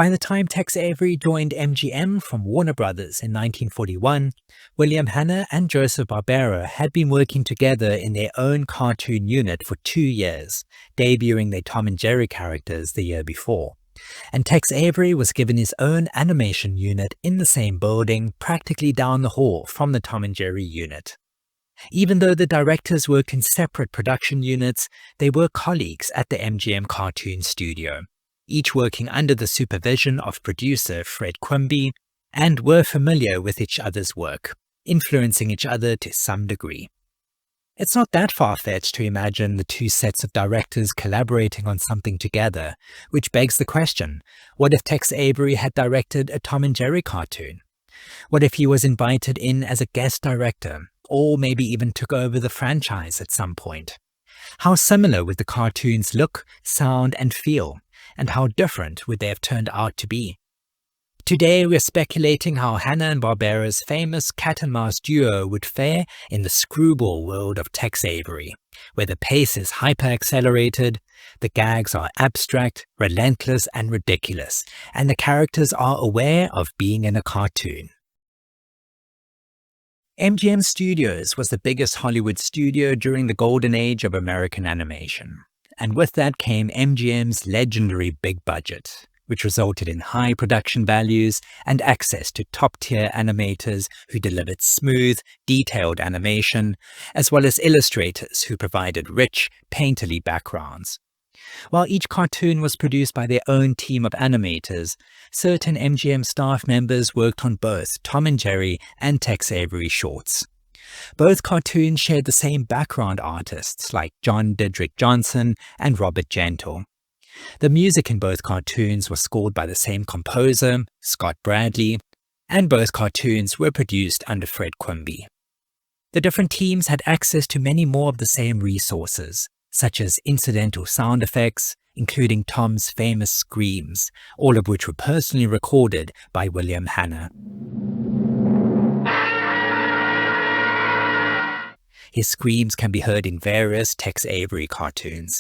By the time Tex Avery joined MGM from Warner Brothers in 1941, Hanna and Joseph Barbera had been working together in their own cartoon unit for 2 years, debuting their Tom and Jerry characters the year before. And Tex Avery was given his own animation unit in the same building, practically down the hall from the Tom and Jerry unit. Even though the directors worked in separate production units, they were colleagues at the MGM Cartoon Studio, each working under the supervision of producer Fred Quimby, and were familiar with each other's work, influencing each other to some degree. It's not that far-fetched to imagine the two sets of directors collaborating on something together, which begs the question, what if Tex Avery had directed a Tom and Jerry cartoon? What if he was invited in as a guest director, or maybe even took over the franchise at some point? How similar would the cartoons look, sound, and feel? And how different would they have turned out to be? Today we're speculating how Hanna and Barbera's famous cat and mouse duo would fare in the screwball world of Tex Avery, where the pace is hyper-accelerated, the gags are abstract, relentless, and ridiculous, and the characters are aware of being in a cartoon. MGM Studios was the biggest Hollywood studio during the golden age of American animation. And with that came MGM's legendary big budget, which resulted in high production values and access to top-tier animators who delivered smooth, detailed animation, as well as illustrators who provided rich, painterly backgrounds. While each cartoon was produced by their own team of animators, certain MGM staff members worked on both Tom and Jerry and Tex Avery shorts. Both cartoons shared the same background artists like John Didrik Johnson and Robert Gentle. The music in both cartoons was scored by the same composer, Scott Bradley, and both cartoons were produced under Fred Quimby. The different teams had access to many more of the same resources, such as incidental sound effects, including Tom's famous screams, all of which were personally recorded by Hanna. His screams can be heard in various Tex Avery cartoons.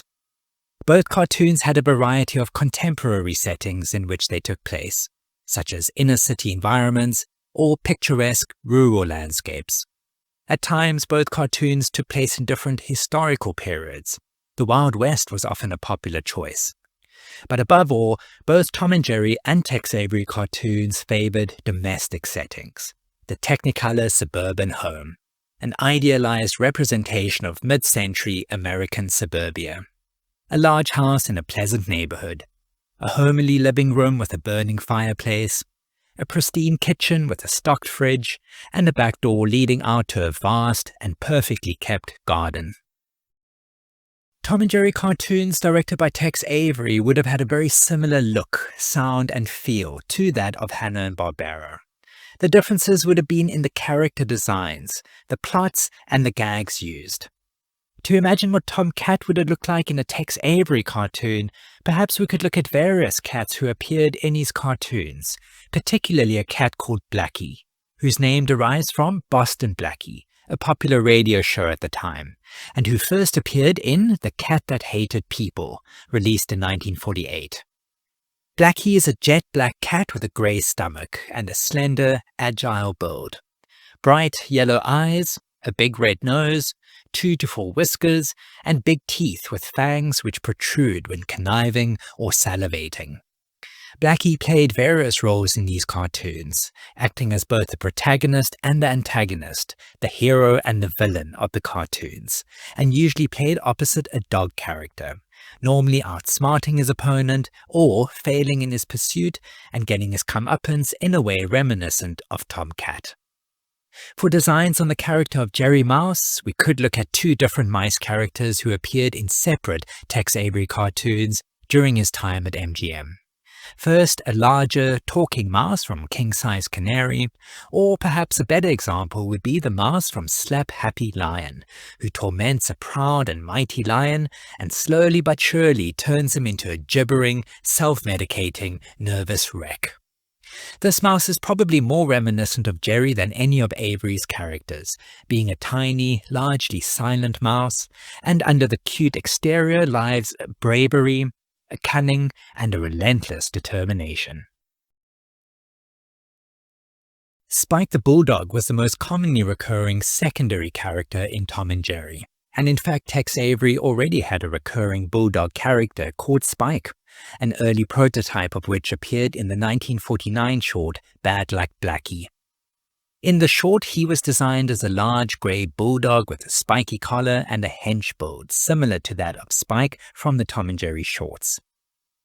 Both cartoons had a variety of contemporary settings in which they took place, such as inner-city environments or picturesque rural landscapes. At times, both cartoons took place in different historical periods. The Wild West was often a popular choice. But above all, both Tom and Jerry and Tex Avery cartoons favored domestic settings, the Technicolor suburban home, an idealized representation of mid-century American suburbia. A large house in a pleasant neighborhood, a homely living room with a burning fireplace, a pristine kitchen with a stocked fridge, and a back door leading out to a vast and perfectly kept garden. Tom and Jerry cartoons directed by Tex Avery would have had a very similar look, sound, and feel to that of Hanna and Barbera. The differences would have been in the character designs, the plots, and the gags used. To imagine what Tom Cat would have looked like in a Tex Avery cartoon, perhaps we could look at various cats who appeared in his cartoons, particularly a cat called Blackie, whose name derives from Boston Blackie, a popular radio show at the time, and who first appeared in The Cat That Hated People, released in 1948. Blackie is a jet black cat with a grey stomach and a slender, agile build. Bright yellow eyes, a big red nose, 2 to 4 whiskers, and big teeth with fangs which protrude when conniving or salivating. Blackie played various roles in these cartoons, acting as both the protagonist and the antagonist, the hero and the villain of the cartoons, and usually played opposite a dog character, normally outsmarting his opponent or failing in his pursuit and getting his comeuppance in a way reminiscent of Tom Cat. For designs on the character of Jerry Mouse, we could look at 2 different mice characters who appeared in separate Tex Avery cartoons during his time at MGM. First, a larger, talking mouse from King Size Canary, or perhaps a better example would be the mouse from Slap Happy Lion, who torments a proud and mighty lion and slowly but surely turns him into a gibbering, self-medicating, nervous wreck. This mouse is probably more reminiscent of Jerry than any of Avery's characters, being a tiny, largely silent mouse, and under the cute exterior lies bravery, a cunning, and a relentless determination. Spike the Bulldog was the most commonly recurring secondary character in Tom and Jerry. And in fact, Tex Avery already had a recurring Bulldog character called Spike, an early prototype of which appeared in the 1949 short Bad Luck Blackie. In the short, he was designed as a large grey bulldog with a spiky collar and a hench build, similar to that of Spike from the Tom and Jerry shorts.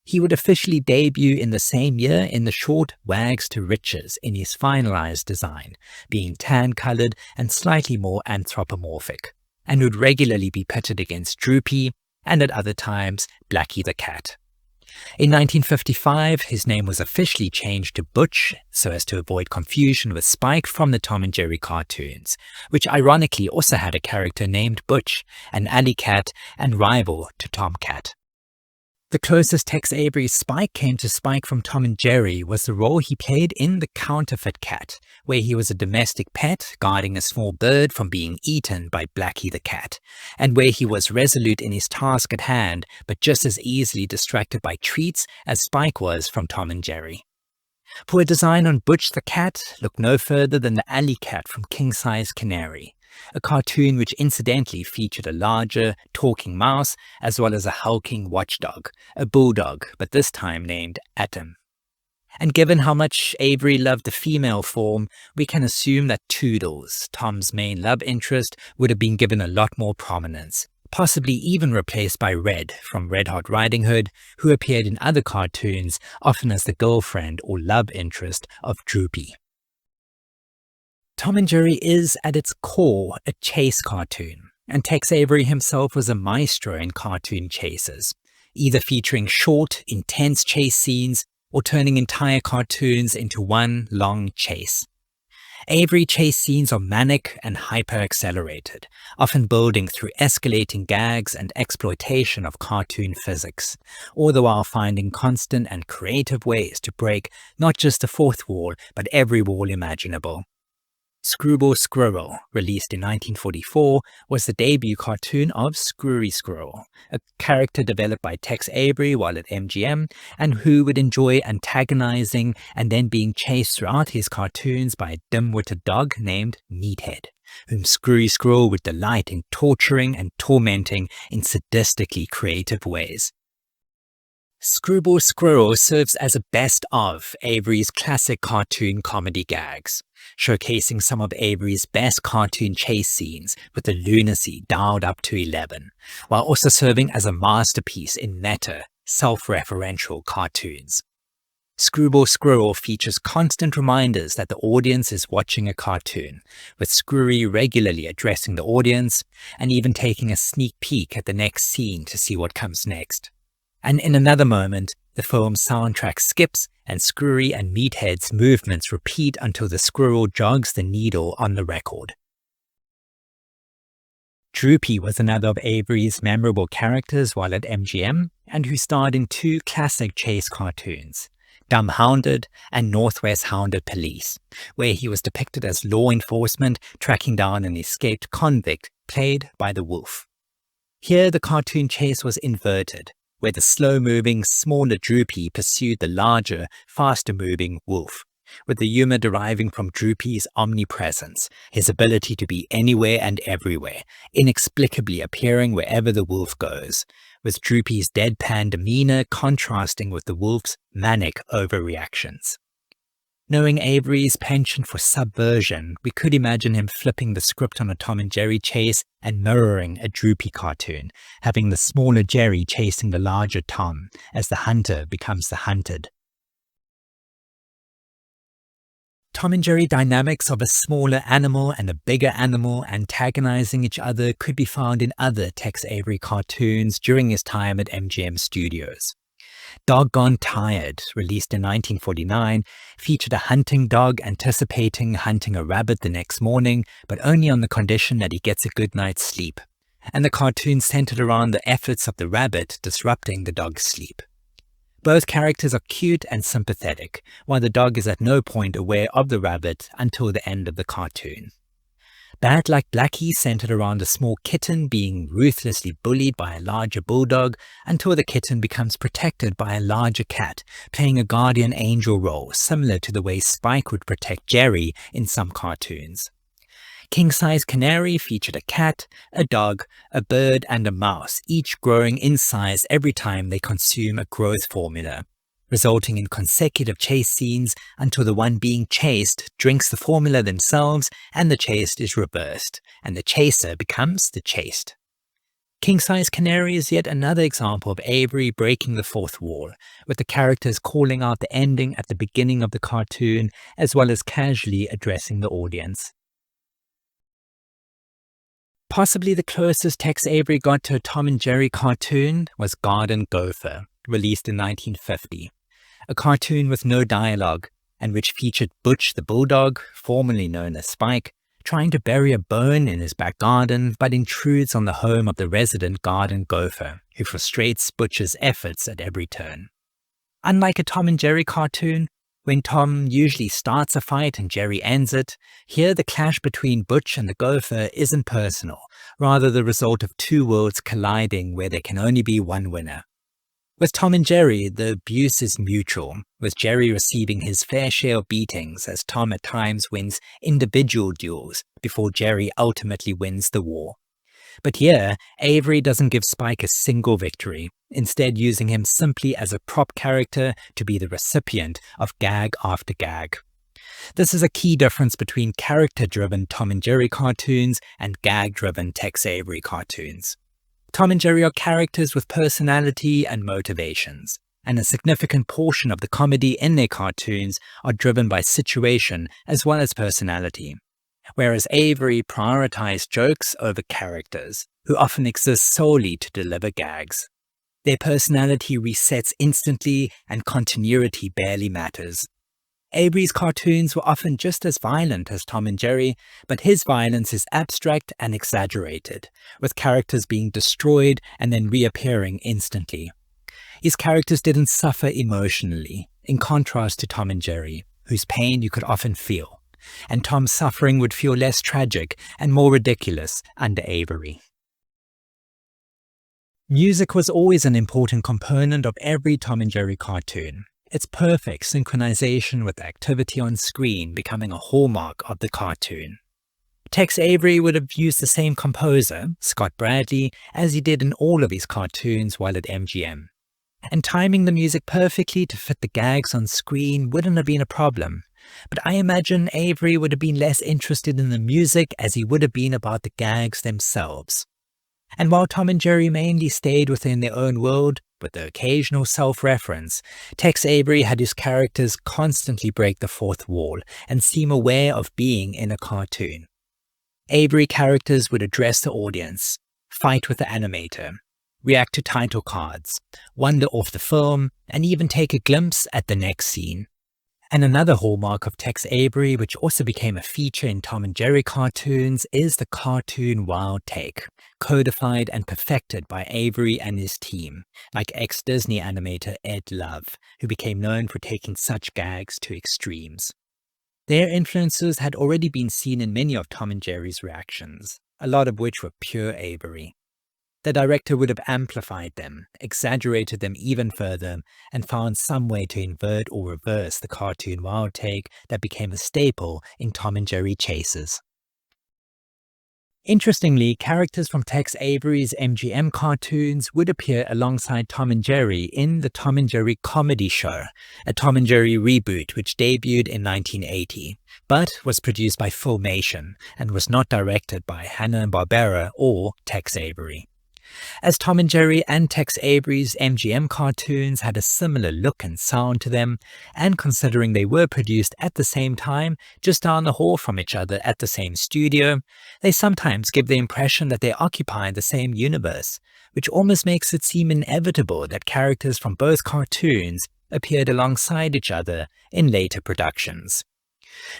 He would officially debut in the same year in the short Wags to Riches in his finalized design, being tan-colored and slightly more anthropomorphic, and would regularly be pitted against Droopy and at other times Blackie the Cat. In 1955, his name was officially changed to Butch so as to avoid confusion with Spike from the Tom and Jerry cartoons, which ironically also had a character named Butch, an alley cat and rival to Tomcat. The closest Tex Avery's Spike came to Spike from Tom and Jerry was the role he played in The Counterfeit Cat, where he was a domestic pet guarding a small bird from being eaten by Blackie the Cat, and where he was resolute in his task at hand, but just as easily distracted by treats as Spike was from Tom and Jerry. For a design on Butch the Cat, look no further than the alley cat from King Size Canary, a cartoon which incidentally featured a larger, talking mouse as well as a hulking watchdog, a bulldog, but this time named Atom. And given how much Avery loved the female form, we can assume that Toodles, Tom's main love interest, would have been given a lot more prominence, possibly even replaced by Red from Red Hot Riding Hood, who appeared in other cartoons, often as the girlfriend or love interest of Droopy. Tom and Jerry is, at its core, a chase cartoon, and Tex Avery himself was a maestro in cartoon chases, either featuring short, intense chase scenes or turning entire cartoons into one long chase. Avery chase scenes are manic and hyper-accelerated, often building through escalating gags and exploitation of cartoon physics, all the while finding constant and creative ways to break not just the fourth wall, but every wall imaginable. Screwball Squirrel, released in 1944, was the debut cartoon of Screwy Squirrel, a character developed by Tex Avery while at MGM, and who would enjoy antagonizing and then being chased throughout his cartoons by a dim-witted dog named Meathead, whom Screwy Squirrel would delight in torturing and tormenting in sadistically creative ways. Screwball Squirrel serves as a best of Avery's classic cartoon comedy gags, showcasing some of Avery's best cartoon chase scenes with the lunacy dialed up to 11, while also serving as a masterpiece in meta, self-referential cartoons. Screwball Squirrel features constant reminders that the audience is watching a cartoon, with Screwy regularly addressing the audience and even taking a sneak peek at the next scene to see what comes next. And in another moment, the film's soundtrack skips and Screwy and Meathead's movements repeat until the squirrel jogs the needle on the record. Droopy was another of Avery's memorable characters while at MGM, and who starred in two classic chase cartoons, Dumb Hounded and Northwest Hounded Police, where he was depicted as law enforcement tracking down an escaped convict played by the Wolf. Here the cartoon chase was inverted, where the slow-moving, smaller Droopy pursued the larger, faster-moving Wolf, with the humor deriving from Droopy's omnipresence, his ability to be anywhere and everywhere, inexplicably appearing wherever the Wolf goes, with Droopy's deadpan demeanor contrasting with the Wolf's manic overreactions. Knowing Avery's penchant for subversion, we could imagine him flipping the script on a Tom and Jerry chase and mirroring a Droopy cartoon, having the smaller Jerry chasing the larger Tom as the hunter becomes the hunted. Tom and Jerry dynamics of a smaller animal and a bigger animal antagonizing each other could be found in other Tex Avery cartoons during his time at MGM Studios. Doggone Tired, released in 1949, featured a hunting dog anticipating hunting a rabbit the next morning, but only on the condition that he gets a good night's sleep, and the cartoon centered around the efforts of the rabbit disrupting the dog's sleep. Both characters are cute and sympathetic, while the dog is at no point aware of the rabbit until the end of the cartoon. Bad Luck Blackie centered around a small kitten being ruthlessly bullied by a larger bulldog until the kitten becomes protected by a larger cat, playing a guardian angel role similar to the way Spike would protect Jerry in some cartoons. King Size Canary featured a cat, a dog, a bird, and a mouse, each growing in size every time they consume a growth formula, resulting in consecutive chase scenes until the one being chased drinks the formula themselves and the chased is reversed, and the chaser becomes the chased. King Size Canary is yet another example of Avery breaking the fourth wall, with the characters calling out the ending at the beginning of the cartoon, as well as casually addressing the audience. Possibly the closest Tex Avery got to a Tom and Jerry cartoon was Garden Gopher, released in 1950, a cartoon with no dialogue, and which featured Butch the Bulldog, formerly known as Spike, trying to bury a bone in his back garden but intrudes on the home of the resident garden gopher, who frustrates Butch's efforts at every turn. Unlike a Tom and Jerry cartoon, when Tom usually starts a fight and Jerry ends it, here the clash between Butch and the gopher isn't personal, rather the result of two worlds colliding where there can only be one winner. With Tom and Jerry, the abuse is mutual, with Jerry receiving his fair share of beatings as Tom at times wins individual duels before Jerry ultimately wins the war. But here, Avery doesn't give Spike a single victory, instead using him simply as a prop character to be the recipient of gag after gag. This is a key difference between character-driven Tom and Jerry cartoons and gag-driven Tex Avery cartoons. Tom and Jerry are characters with personality and motivations, and a significant portion of the comedy in their cartoons are driven by situation as well as personality. Whereas Avery prioritized jokes over characters, who often exist solely to deliver gags. Their personality resets instantly and continuity barely matters. Avery's cartoons were often just as violent as Tom and Jerry, but his violence is abstract and exaggerated, with characters being destroyed and then reappearing instantly. His characters didn't suffer emotionally, in contrast to Tom and Jerry, whose pain you could often feel, and Tom's suffering would feel less tragic and more ridiculous under Avery. Music was always an important component of every Tom and Jerry cartoon, its perfect synchronization with activity on screen becoming a hallmark of the cartoon. Tex Avery would have used the same composer, Scott Bradley, as he did in all of his cartoons while at MGM. And timing the music perfectly to fit the gags on screen wouldn't have been a problem, but I imagine Avery would have been less interested in the music as he would have been about the gags themselves. And while Tom and Jerry mainly stayed within their own world, with the occasional self-reference, Tex Avery had his characters constantly break the fourth wall and seem aware of being in a cartoon. Avery characters would address the audience, fight with the animator, react to title cards, wander off the film, and even take a glimpse at the next scene. And another hallmark of Tex Avery, which also became a feature in Tom and Jerry cartoons, is the cartoon wild take, codified and perfected by Avery and his team, like ex-Disney animator Ed Love, who became known for taking such gags to extremes. Their influences had already been seen in many of Tom and Jerry's reactions, a lot of which were pure Avery. The director would have amplified them, exaggerated them even further, and found some way to invert or reverse the cartoon wild take that became a staple in Tom and Jerry chases. Interestingly, characters from Tex Avery's MGM cartoons would appear alongside Tom and Jerry in the Tom and Jerry Comedy Show, a Tom and Jerry reboot which debuted in 1980, but was produced by Filmation and was not directed by Hanna and Barbera or Tex Avery. As Tom and Jerry and Tex Avery's MGM cartoons had a similar look and sound to them, and considering they were produced at the same time, just down the hall from each other at the same studio, they sometimes give the impression that they occupy the same universe, which almost makes it seem inevitable that characters from both cartoons appeared alongside each other in later productions.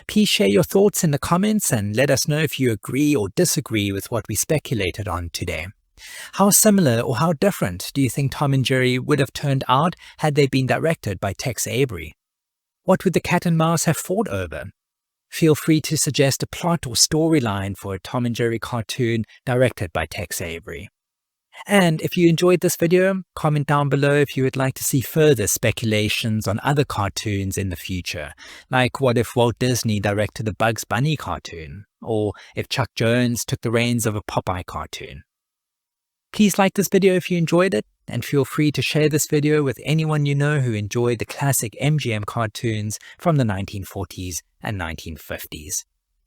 Please share your thoughts in the comments and let us know if you agree or disagree with what we speculated on today. How similar or how different do you think Tom and Jerry would have turned out had they been directed by Tex Avery? What would the cat and mouse have fought over? Feel free to suggest a plot or storyline for a Tom and Jerry cartoon directed by Tex Avery. And if you enjoyed this video, comment down below if you would like to see further speculations on other cartoons in the future, like what if Walt Disney directed a Bugs Bunny cartoon, or if Chuck Jones took the reins of a Popeye cartoon. Please like this video if you enjoyed it, and feel free to share this video with anyone you know who enjoyed the classic MGM cartoons from the 1940s and 1950s.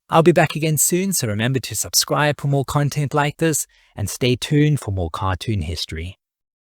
I'll be back again soon, so remember to subscribe for more content like this, and stay tuned for more cartoon history.